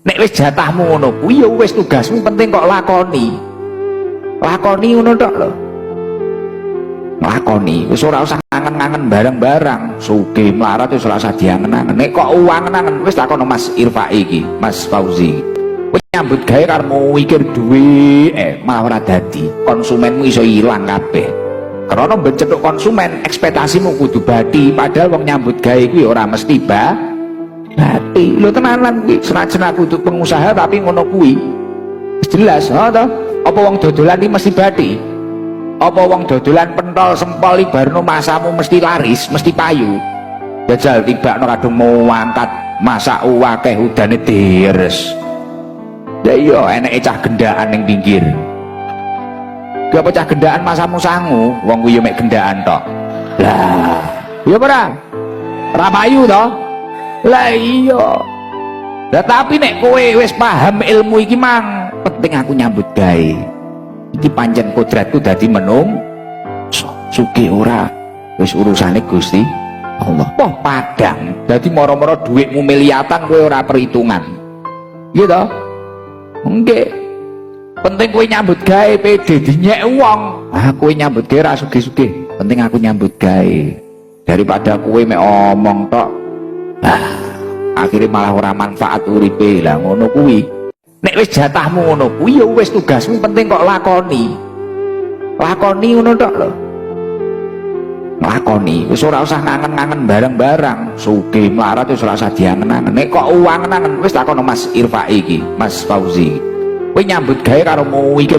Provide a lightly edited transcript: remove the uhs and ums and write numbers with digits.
Nek wis jatahmu ngono kuwi ya wis tugasmu penting kok lakoni. Lakoni ngono tok lho. Lakoni wis ora usah ngangen-ngangen barang-barang. Sugih melarat wis ora usah diangen-angen. Nek kok uang-angen wis takono Mas Irfai iki, Mas Fauzi. Kowe nyambut gawe karepmu mikir duwe malah ora dadi. Konsumenmu iso ilang kabeh. Karena bencetuk konsumen, ekspektasimu kudu bati, padahal wong nyambut gawe kuwi ora mesti bati. Lho tenanan kuwi, senajan aku untuk pengusaha tapi ngono kuwi. Jelas, ha to? Apa wong dodolan iki mesti bati? Apa wong dodolan pentol sempol iki barno masamu mesti laris, mesti payu? Jajal tibakno kadung mau angkat masak akeh udane deres. Ya iya eneke cah gendaan ning pinggir. Gak pecah gendaan masamu sangu, wong kuwi mek gendaan tok. Lah, iya ora? Ora payu to? Lah iya. Lah tapi nek kowe wis paham ilmu iki mang, penting aku nyambut gawe. Iki pancen kodratku dadi menung sugih ora. Wis urusane Gusti Allah. Wah, padang. Dadi moro-moro dhuwitmu miliatan kowe ora perhitungan. Iya to? Nggih. Penting kowe nyambut gawe pede dinyek wong. Ah kowe nyambut gawe ra sugih-sugih. Penting aku nyambut gawe. Daripada kowe mek omong tok. Ah, akhirnya malah ora manfaat uripe. Lah ngono kuwi. Nek wis jatahmu ngono kuwi ya wis tugasmu penting kok lakoni. Lakoni ngono tok lho. Lakoni wis ora usah ngangen-ngangen barang-barang. Sugih melarat wis ora usah diangen-angen. Nek kok uang-angen wis takono Mas Irfai iki, Mas Fauzi. Kowe nyambut gawe karo mau iki